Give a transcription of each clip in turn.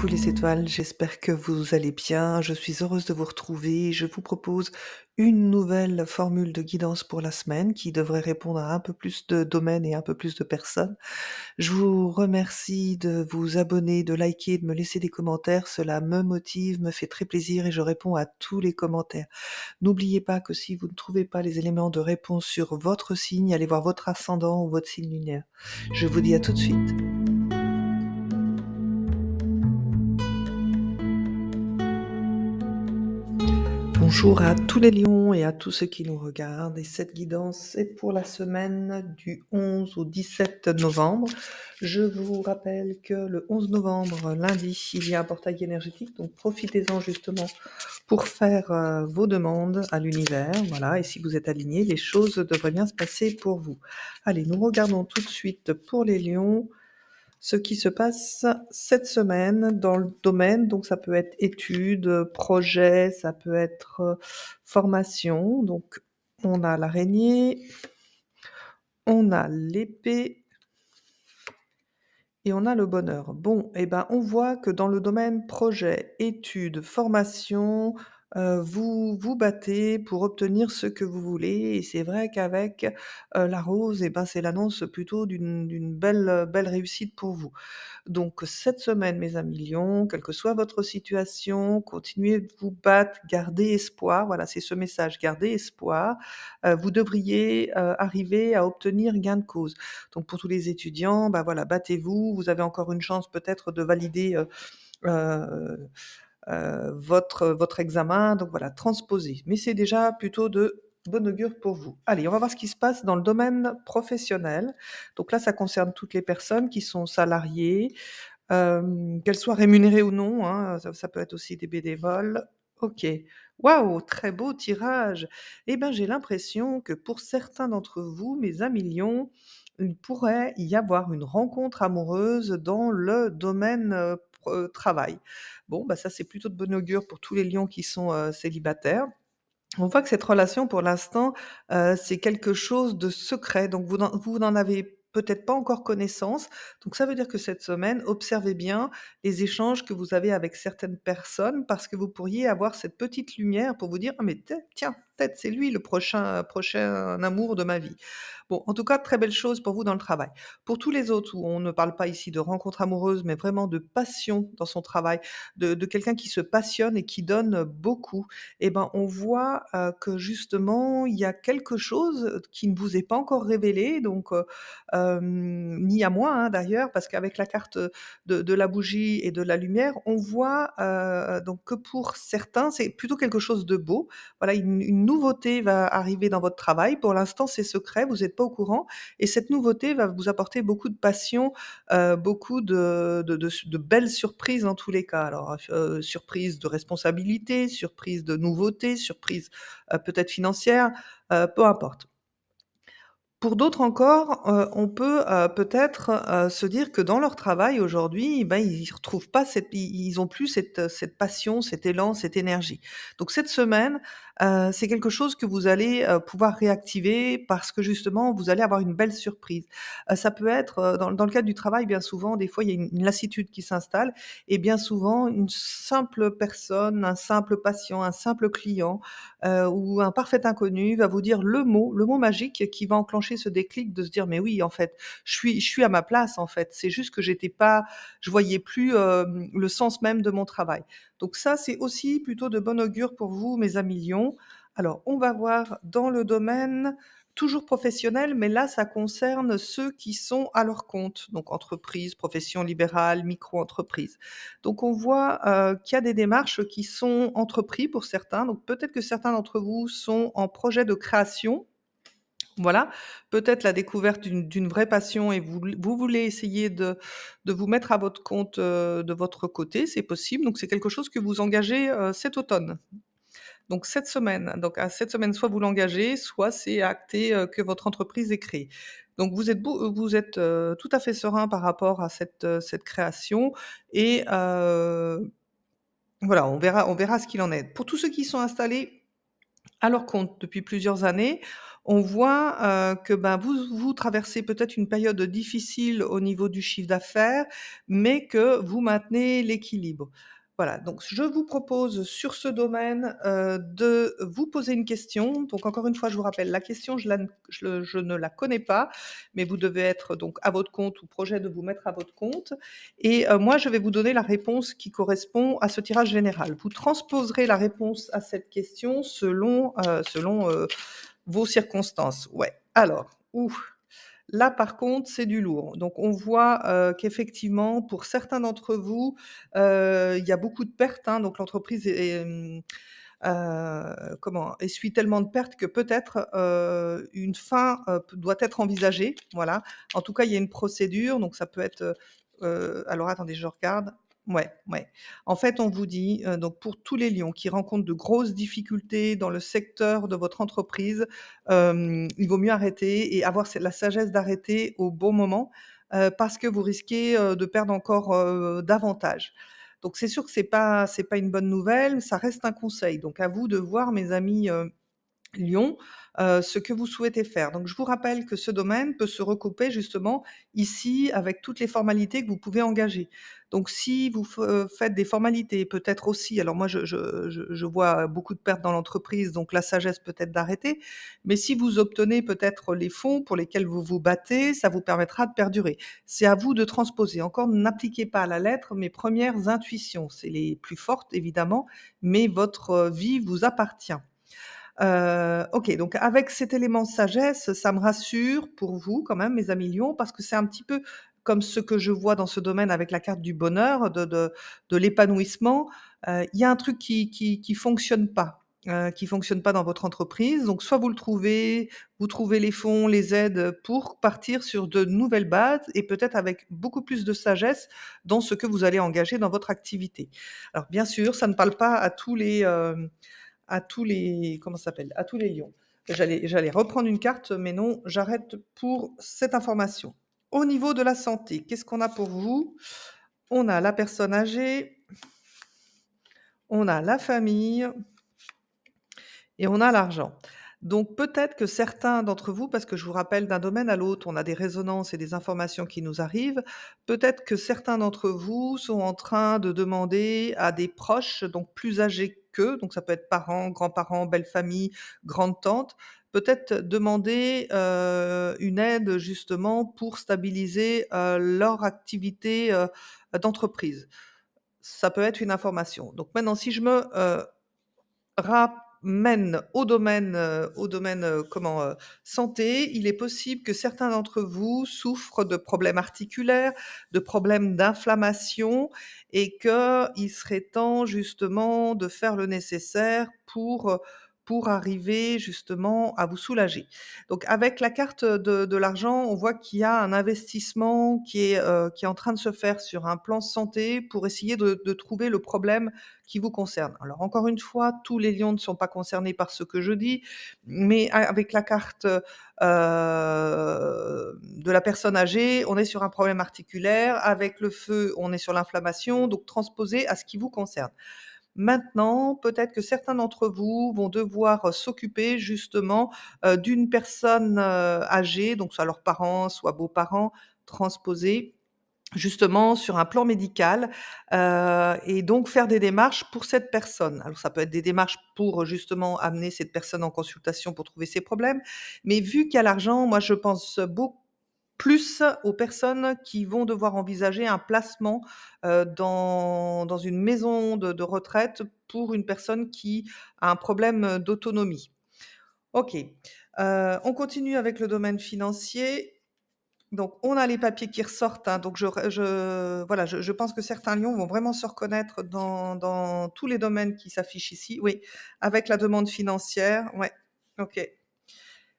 Coucou les étoiles, j'espère que vous allez bien. Je suis heureuse de vous retrouver. Je vous propose une nouvelle formule de guidance pour la semaine qui devrait répondre à un peu plus de domaines et un peu plus de personnes. Je vous remercie de vous abonner, de liker, de me laisser des commentaires. Cela me motive, me fait très plaisir et je réponds à tous les commentaires. N'oubliez pas que si vous ne trouvez pas les éléments de réponse sur votre signe, allez voir votre ascendant ou votre signe lunaire. Je vous dis à tout de suite. Bonjour à tous les lions et à tous ceux qui nous regardent. Et cette guidance est pour la semaine du 11 au 17 novembre. Je vous rappelle que le 11 novembre, lundi, il y a un portail énergétique, donc profitez-en justement pour faire vos demandes à l'univers. Voilà, et si vous êtes aligné, les choses devraient bien se passer pour vous. Allez, nous regardons tout de suite pour les lions ce qui se passe cette semaine dans le domaine, donc ça peut être études, projets, ça peut être, formation. Donc on a l'araignée, on a l'épée et on a le bonheur. Bon, et ben, on voit que dans le domaine projet, études, formation, vous vous battez pour obtenir ce que vous voulez et c'est vrai qu'avec, la rose et ben, c'est l'annonce plutôt d'une belle, belle réussite pour vous. Donc cette semaine, mes amis lions, quelle que soit votre situation, continuez de vous battre, gardez espoir. Voilà, c'est ce message, gardez espoir. Vous devriez, arriver à obtenir gain de cause. Donc pour tous les étudiants, bah, voilà, battez-vous. Vous avez encore une chance peut-être de valider, heu votre examen. Donc voilà, transposez. Mais c'est déjà plutôt de bon augure pour vous. Allez, on va voir ce qui se passe dans le domaine professionnel. Donc là, ça concerne toutes les personnes qui sont salariées, qu'elles soient rémunérées ou non, hein, ça peut être aussi des bénévoles. OK. Waouh, très beau tirage. Eh ben, j'ai l'impression que pour certains d'entre vous, mes amis lions, il pourrait y avoir une rencontre amoureuse dans le domaine, travail. Bon, bah, ça, c'est plutôt de bon augure pour tous les lions qui sont, célibataires. On voit que cette relation pour l'instant, c'est quelque chose de secret, donc vous n'en avez peut-être pas encore connaissance. Donc ça veut dire que cette semaine, observez bien les échanges que vous avez avec certaines personnes parce que vous pourriez avoir cette petite lumière pour vous dire: «Ah mais tiens, peut-être c'est lui le prochain amour de ma vie». Bon, en tout cas, très belle chose pour vous dans le travail. Pour tous les autres où on ne parle pas ici de rencontre amoureuse, mais vraiment de passion dans son travail, de quelqu'un qui se passionne et qui donne, beaucoup, et ben, on voit, que justement, il y a quelque chose, qui ne vous est pas encore révélé donc ni à moi, hein, d'ailleurs, parce qu'avec la carte, de la bougie et de la lumière, on voit, donc que pour certains, c'est plutôt quelque chose de beau. Voilà, une nouveauté va arriver dans votre travail. Pour l'instant, c'est secret, vous êtes pas au courant et cette nouveauté va vous apporter beaucoup de passion, beaucoup de belles surprises dans tous les cas. Alors, surprise de responsabilité, surprise de nouveauté, surprise, peut-être financière, peu importe. Pour d'autres encore, on peut, peut-être, se dire que dans leur travail aujourd'hui, ben, ils retrouvent pas ils ont plus cette passion, cet élan, cette énergie. Donc cette semaine, c'est quelque chose que vous allez, pouvoir réactiver parce que justement vous allez avoir une belle surprise. Ça peut être, dans le cadre du travail, bien souvent, des fois, il y a une lassitude qui s'installe et bien souvent une simple personne, un simple patient, un simple client, où un parfait inconnu va vous dire le mot magique qui va enclencher ce déclic de se dire: «Mais oui, en fait, je suis à ma place, en fait. C'est juste que je voyais plus, le sens même de mon travail». Donc ça, c'est aussi plutôt de bon augure pour vous, mes amis lions. Alors, on va voir dans le domaine toujours professionnel, mais là, ça concerne ceux qui sont à leur compte, donc entreprise, profession libérale, micro-entreprise. Donc on voit, qu'il y a des démarches qui sont entrepris pour certains, donc peut-être que certains d'entre vous sont en projet de création, voilà. Peut-être la découverte d'une vraie passion et vous voulez essayer de vous mettre à votre compte, de votre côté, c'est possible, donc c'est quelque chose que vous engagez, cet automne. Donc cette semaine, donc à cette semaine, soit vous l'engagez, soit c'est acté, que votre entreprise est créée. Donc vous êtes, tout à fait serein par rapport à cette création et voilà, on verra ce qu'il en est. Pour tous ceux qui sont installés à leur compte depuis plusieurs années, On voit, que, ben, vous traversez peut-être une période difficile au niveau du chiffre d'affaires, mais que vous maintenez l'équilibre. Voilà, donc je vous propose sur ce domaine, de vous poser une question. Donc encore une fois, je vous rappelle, la question, je ne la connais pas, mais vous devez être donc à votre compte ou projet de vous mettre à votre compte et moi, je vais vous donner la réponse qui correspond à ce tirage général. Vous transposerez la réponse à cette question selon vos circonstances. Ouais. Alors, là par contre, c'est du lourd. Donc on voit, qu'effectivement pour certains d'entre vous, il y a beaucoup de pertes, hein, donc l'entreprise essuie tellement de pertes que peut-être, une fin, p doit être envisagée, voilà. En tout cas, il y a une procédure, donc ça peut être, alors attendez, je regarde. Ouais, ouais. En fait, on vous dit, donc pour tous les lions qui rencontrent de grosses difficultés dans le secteur de votre entreprise, il vaut mieux arrêter et avoir la sagesse d'arrêter au bon moment, parce que vous risquez, de perdre encore, davantage. Donc c'est sûr que c'est pas une bonne nouvelle, ça reste un conseil. Donc à vous de voir mes amis, Lyon, ce que vous souhaitez faire. Donc je vous rappelle que ce domaine peut se recouper justement ici avec toutes les formalités que vous pouvez engager. Donc si vous faites des formalités, peut-être aussi alors moi je vois beaucoup de pertes dans l'entreprise, donc la sagesse peut-être d'arrêter, mais si vous obtenez peut-être les fonds pour lesquels vous vous battez, ça vous permettra de perdurer. C'est à vous de transposer. Encore n'appliquez pas à la lettre mes premières intuitions, c'est les plus fortes évidemment, mais votre, vie vous appartient. OK, donc avec cet élément de sagesse, ça me rassure pour vous quand même, mes amis lions, parce que c'est un petit peu comme ce que je vois dans ce domaine avec la carte du bonheur, de l'épanouissement. Il y a un truc qui fonctionne pas, qui fonctionne pas dans votre entreprise. Donc soit vous trouvez les fonds, les aides pour partir sur de nouvelles bases et peut-être avec beaucoup plus de sagesse dans ce que vous allez engager dans votre activité. Alors bien sûr, ça ne parle pas à tous les comment ça s'appelle? À tous les lions. J'allais reprendre une carte, mais non, j'arrête pour cette information. Au niveau de la santé, qu'est-ce qu'on a pour vous? On a la personne âgée, on a la famille et on a l'argent. Donc peut-être que certains d'entre vous, parce que je vous rappelle d'un domaine à l'autre, on a des résonances et des informations qui nous arrivent, peut-être que certains d'entre vous sont en train de demander à des proches, donc plus âgés qu'eux, donc ça peut être parents, grands-parents, belle-famille, grande-tante, peut-être demander, une aide justement pour stabiliser, leur activité, d'entreprise. Ça peut être une information. Donc maintenant si je me, ramène au domaine, santé, il est possible que certains d'entre vous souffrent de problèmes articulaires, de problèmes d'inflammation et qu'il serait temps justement de faire le nécessaire pour arriver justement à vous soulager. Donc avec la carte de l'argent, on voit qu'il y a un investissement qui est en train de se faire sur un plan santé pour essayer de trouver le problème qui vous concerne. Alors encore une fois, tous les lions ne sont pas concernés par ce que je dis, mais avec la carte, de la personne âgée, on est sur un problème articulaire, avec le feu, on est sur l'inflammation, donc transposé à ce qui vous concerne. Maintenant, peut-être que certains d'entre vous vont devoir, s'occuper justement, d'une personne, âgée, donc soit leurs parents, soit beaux-parents, transposés justement sur un plan médical, et donc faire des démarches pour cette personne. Alors ça peut être des démarches pour, justement amener cette personne en consultation pour trouver ses problèmes, mais vu qu'il y a l'argent, moi je pense beaucoup plus aux personnes qui vont devoir envisager un placement, dans une maison de retraite pour une personne qui a un problème, d'autonomie. OK, on continue avec le domaine financier. Donc on a les papiers qui ressortent, hein, donc je pense que certains lions vont vraiment se reconnaître dans tous les domaines qui s'affichent ici. Oui, avec la demande financière, ouais, OK,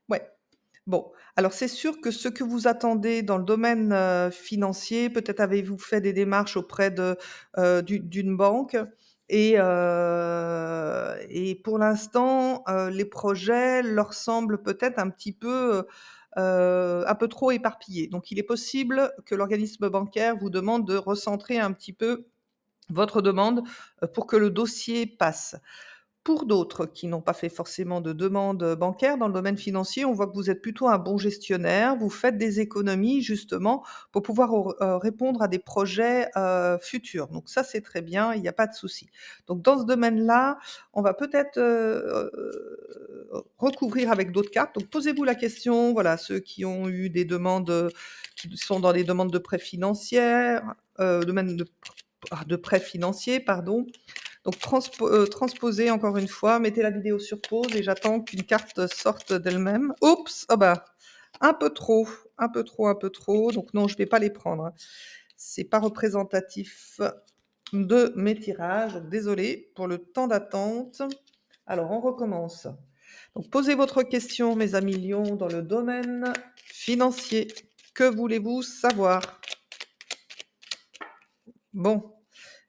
ouais. Bon, alors c'est sûr que ce que vous attendez dans le domaine, financier, peut-être avez-vous fait des démarches auprès d'une banque et pour l'instant, les projets leur semblent peut-être un peu trop éparpillés. Donc il est possible que l'organisme bancaire vous demande de recentrer un petit peu votre demande, pour que le dossier passe. Pour d'autres qui n'ont pas fait forcément de demande, bancaire dans le domaine financier, on voit que vous êtes plutôt un bon gestionnaire. Vous faites des économies justement pour pouvoir répondre à des projets, futurs. Donc ça, c'est très bien, il y a pas de souci. Donc dans ce domaine-là, on va peut-être, recouvrir avec d'autres cartes. Donc posez-vous la question, voilà, ceux qui ont eu des demandes, qui sont dans les demandes de prêts financières, domaine de prêts financiers, pardon. Donc transposez encore une fois, mettez la vidéo sur pause et j'attends qu'une carte sorte d'elle-même. Oups! Ah bah, un peu trop, un peu trop, un peu trop, donc non, je vais pas les prendre, hein. C'est pas représentatif de mes tirages, donc désolée pour le temps d'attente. Alors on recommence. Donc posez votre question, mes amis lions, dans le domaine financier. Que voulez-vous savoir? Bon.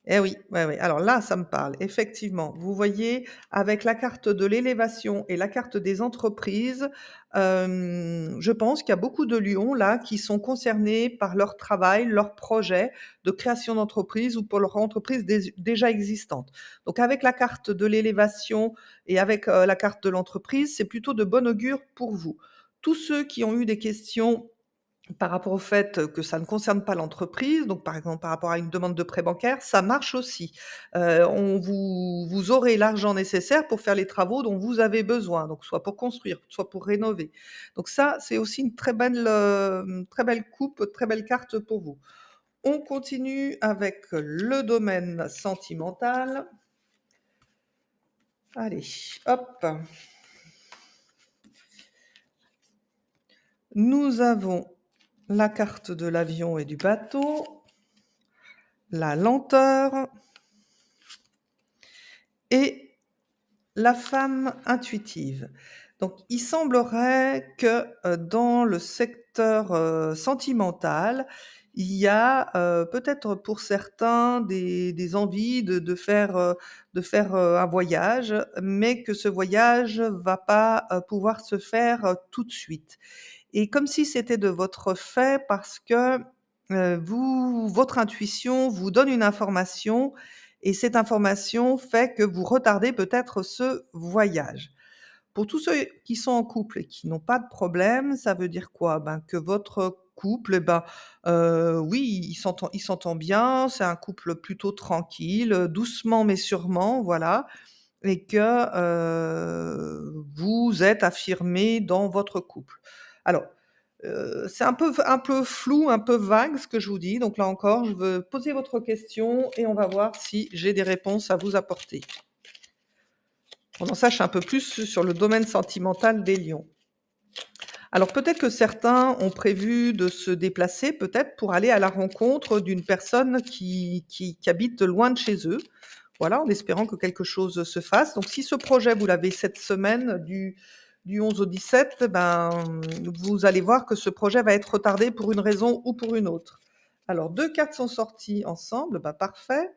Eh oui, ouais, ouais. Alors là, ça me parle, effectivement. Vous voyez, avec la carte de l'élévation et la carte des entreprises, je pense qu'il y a beaucoup de lions là qui sont concernés par leur travail, leur projet de création d'entreprise ou pour leur entreprise déjà existante. Donc avec la carte de l'élévation et avec, la carte de l'entreprise, c'est plutôt de bon augure pour vous. Tous ceux qui ont eu des questions par rapport au fait que ça ne concerne pas l'entreprise, donc par exemple par rapport à une demande de prêt bancaire, ça marche aussi. On vous aurez l'argent nécessaire pour faire les travaux dont vous avez besoin, donc soit pour construire, soit pour rénover. Donc ça, c'est aussi une très belle coupe, très belle carte pour vous. On continue avec le domaine sentimental. Allez, hop. Nous avons la carte de l'avion et du bateau, la lenteur et la femme intuitive. Donc il semblerait que, dans le secteur, sentimental, il y a, peut-être pour certains des envies de faire, un voyage, mais que ce voyage va pas, pouvoir se faire, tout de suite. Et comme si c'était de votre fait parce que, votre intuition vous donne une information et cette information fait que vous retardez peut-être ce voyage. Pour tous ceux qui sont en couple et qui n'ont pas de problème, ça veut dire quoi? Ben, que votre couple, eh ben, oui, il s'entend bien, c'est un couple plutôt tranquille, doucement mais sûrement, voilà, et que, vous êtes affirmés dans votre couple. Alors, c'est un peu flou, un peu vague ce que je vous dis, donc là encore, je veux poser votre question et on va voir si j'ai des réponses à vous apporter. On en sache un peu plus sur le domaine sentimental des lions. Alors peut-être que certains ont prévu de se déplacer, peut-être pour aller à la rencontre d'une personne qui habite loin de chez eux. Voilà, en espérant que quelque chose se fasse. Donc si ce projet, vous l'avez cette semaine du 11 au 17, ben, vous allez voir que ce projet va être retardé pour une raison ou pour une autre. Alors 2 cartes sont sorties ensemble, bah, parfait.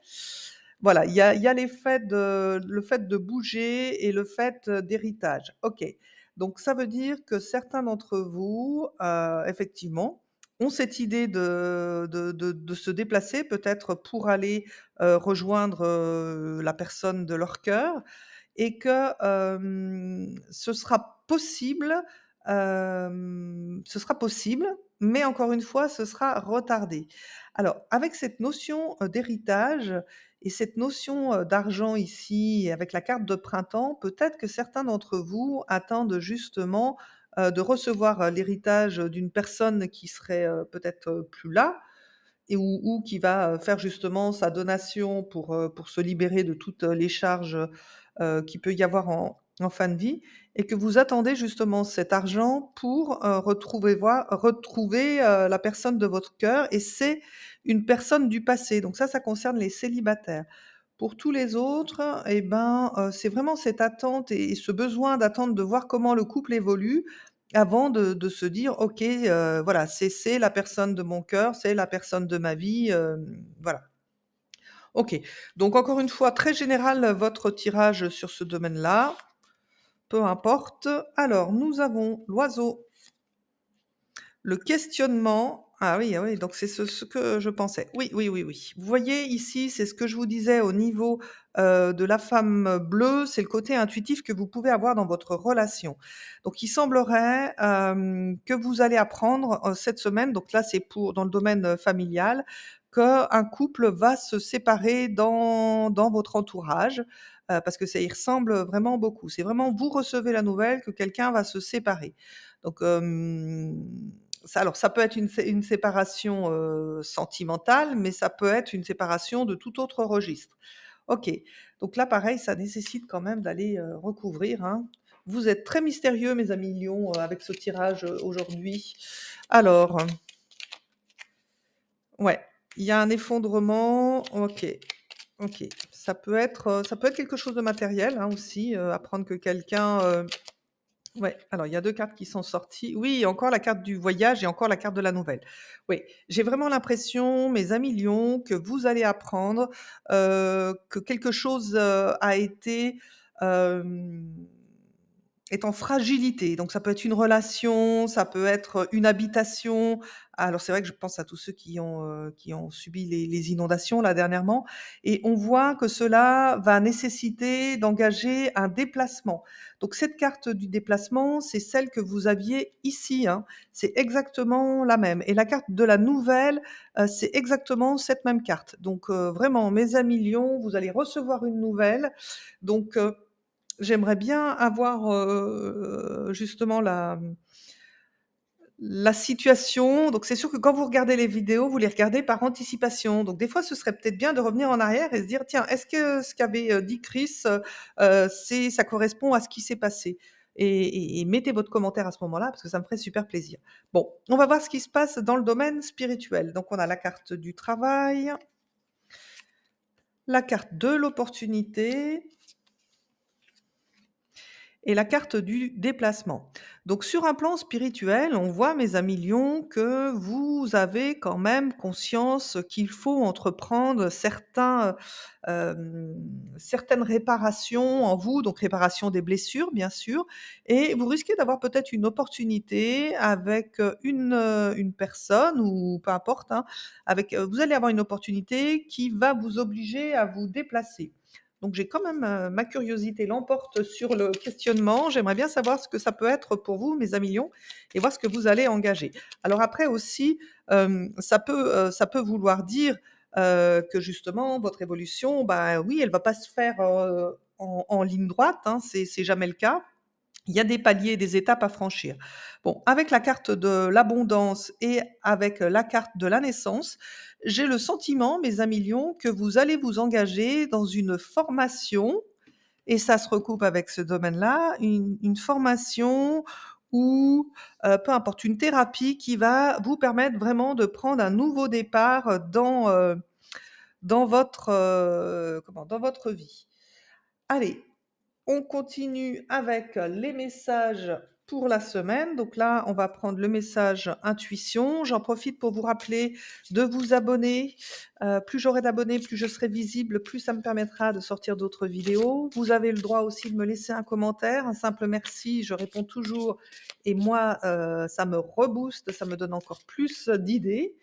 Voilà, il y a le fait de bouger et le fait, d'héritage. OK. Donc ça veut dire que certains d'entre vous, effectivement, ont cette idée de se déplacer peut-être pour aller, rejoindre, la personne de leur cœur et que, ce sera possible, mais encore une fois, ce sera retardé. Alors avec cette notion, d'héritage et cette notion, d'argent ici et avec la carte de printemps, peut-être que certains d'entre vous attendent justement, de recevoir, l'héritage d'une personne qui serait, peut-être, plus là et ou qui va, faire justement sa donation pour se libérer de toutes, les charges, qu'il peut y avoir en fin de vie et que vous attendez justement cet argent pour, retrouver, la personne de votre cœur et c'est une personne du passé. Donc ça concerne les célibataires. Pour tous les autres et ben, c'est vraiment cette attente et ce besoin d'attendre de voir comment le couple évolue avant de se dire: «OK, voilà, c'est la personne de mon cœur, c'est la personne de ma vie», voilà. OK. Donc encore une fois, très général, votre tirage sur ce domaine-là, peu importe. Alors nous avons l'oiseau, le questionnement Ah oui, donc c'est ce que je pensais. Oui, oui, oui, oui. Vous voyez ici, c'est ce que je vous disais au niveau, de la femme bleue, c'est le côté intuitif que vous pouvez avoir dans votre relation. Donc il semblerait, que vous allez apprendre, cette semaine, donc là c'est pour dans le domaine, familial, qu'un couple va se séparer dans votre entourage, parce que ça y ressemble vraiment beaucoup. C'est vraiment vous recevez la nouvelle que quelqu'un va se séparer. Donc, ça peut être une séparation, sentimentale, mais ça peut être une séparation de tout autre registre. OK, donc là, pareil, ça nécessite quand même d'aller, recouvrir, hein. Vous êtes très mystérieux, mes amis lions, avec ce tirage, aujourd'hui. Alors, ouais, il y a un effondrement, OK, OK. Ça peut être quelque chose de matériel, hein, aussi, apprendre que quelqu'un. Ouais, alors il y a 2 cartes qui sont sorties. Oui, encore la carte du voyage et encore la carte de la nouvelle. Oui, j'ai vraiment l'impression, mes amis lions, que vous allez apprendre, que quelque chose, a été, hem est en fragilité. Donc ça peut être une relation, ça peut être, une habitation. Alors c'est vrai que je pense à tous ceux qui ont subi les inondations là dernièrement et on voit que cela va nécessiter d'engager un déplacement. Donc cette carte du déplacement, c'est celle que vous aviez ici, hein. C'est exactement la même et la carte de la nouvelle, c'est exactement cette même carte. Donc, vraiment mes amis lions, vous allez recevoir une nouvelle. Donc, j'aimerais bien avoir, justement la situation. Donc c'est sûr que quand vous regardez les vidéos, vous les regardez par anticipation. Donc des fois, ce serait peut-être bien de revenir en arrière et se dire: «Tiens, est-ce que ce qu'avait, dit Chris, c'est ça correspond à ce qui s'est passé?» Et mettez votre commentaire à ce moment-là parce que ça me ferait super plaisir. Bon, on va voir ce qui se passe dans le domaine spirituel. Donc on a la carte du travail, la carte de l'opportunité et la carte du déplacement. Donc sur un plan spirituel, on voit, mes amis lions, que vous avez quand même conscience qu'il faut entreprendre certaines réparations en vous, donc réparation des blessures, bien sûr, et vous risquez d'avoir peut-être une opportunité avec, une personne ou peu importe, hein, vous allez avoir une opportunité qui va vous obliger à vous déplacer. Donc j'ai quand même, ma curiosité l'emporte sur le questionnement. J'aimerais bien savoir ce que ça peut être pour vous, mes amis lions, et voir ce que vous allez engager. Alors après aussi, ça peut vouloir dire, que justement votre évolution, bah, oui, elle va pas se faire, en ligne droite, hein, c'est jamais le cas. Il y a des paliers, des étapes à franchir. Bon, avec la carte de l'abondance et avec la carte de la naissance, j'ai le sentiment, mes amis lions, que vous allez vous engager dans une formation et ça se recoupe avec ce domaine-là, une formation ou, peu importe, une thérapie qui va vous permettre vraiment de prendre un nouveau départ, dans votre, dans votre vie. Allez, on continue avec les messages pour la semaine. Donc là, on va prendre le message intuition. J'en profite pour vous rappeler de vous abonner. Plus j'aurai d'abonnés, plus je serai visible, plus ça me permettra de sortir d'autres vidéos. Vous avez le droit aussi de me laisser un commentaire, un simple merci, je réponds toujours et moi, ça me rebooste, ça me donne encore plus d'idées.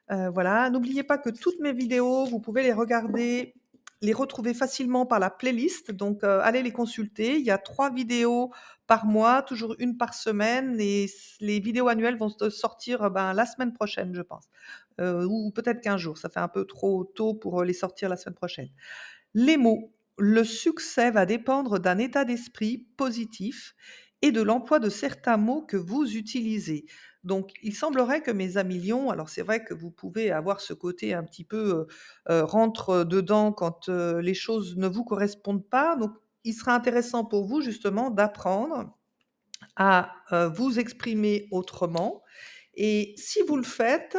Voilà, n'oubliez pas que toutes mes vidéos, vous pouvez les regarder, les retrouver facilement par la playlist, donc allez les consulter. Il y a 3 vidéos par mois, toujours une par semaine et les vidéos annuelles vont se sortir, ben, la semaine prochaine, je pense, ou peut-être 15 jours. Ça fait un peu trop tôt pour, les sortir la semaine prochaine. Les mots. Le succès va dépendre d'un état d'esprit positif et de l'emploi de certains mots que vous utilisez. Donc, il semblerait que mes amis lions, alors c'est vrai que vous pouvez avoir ce côté un petit peu rentre dedans quand les choses ne vous correspondent pas. Donc, il sera intéressant pour vous justement d'apprendre à vous exprimer autrement. Et si vous le faites,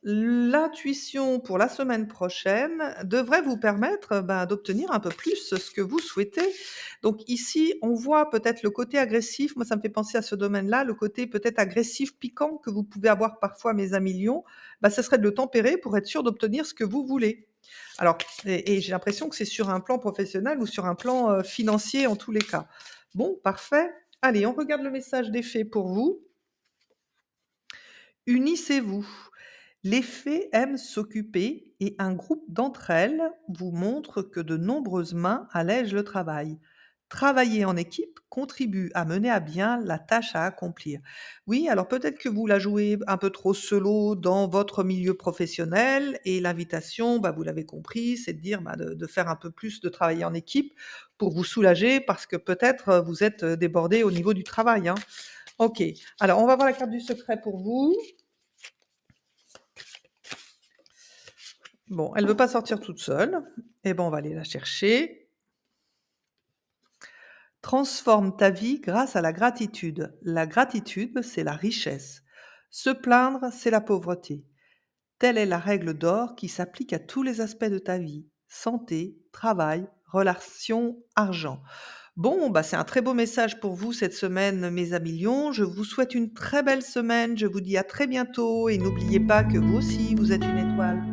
l'intuition pour la semaine prochaine devrait vous permettre, ben, d'obtenir un peu plus ce que vous souhaitez. Donc ici, on voit peut-être le côté agressif, moi ça me fait penser à ce domaine-là, le côté peut-être agressif, piquant que vous pouvez avoir parfois, mes amis lions, bah, ce serait de le tempérer pour être sûr d'obtenir ce que vous voulez. Alors et j'ai l'impression que c'est sur un plan professionnel ou sur un plan, financier en tous les cas. Bon, parfait. Allez, on regarde le message des fées pour vous. Unissez-vous. Les fées aiment s'occuper et un groupe d'entre elles vous montre que de nombreuses mains allègent le travail. Travailler en équipe contribue à mener à bien la tâche à accomplir. Oui, alors peut-être que vous la jouez un peu trop solo dans votre milieu professionnel et l'invitation, bah, vous l'avez compris, c'est de dire bah, de faire un peu plus de travailler en équipe pour vous soulager parce que peut-être vous êtes débordé au niveau du travail, hein. Ok, alors on va voir la carte du secret pour vous. Bon, elle veut pas sortir toute seule. Eh ben, on va aller la chercher. Transforme ta vie grâce à la gratitude. La gratitude, c'est la richesse. Se plaindre, c'est la pauvreté. Telle est la règle d'or qui s'applique à tous les aspects de ta vie. Santé, travail, relations, argent. Bon, bah, c'est un très beau message pour vous cette semaine, mes amis lions. Je vous souhaite une très belle semaine. Je vous dis à très bientôt et n'oubliez pas que vous aussi, vous êtes une étoile.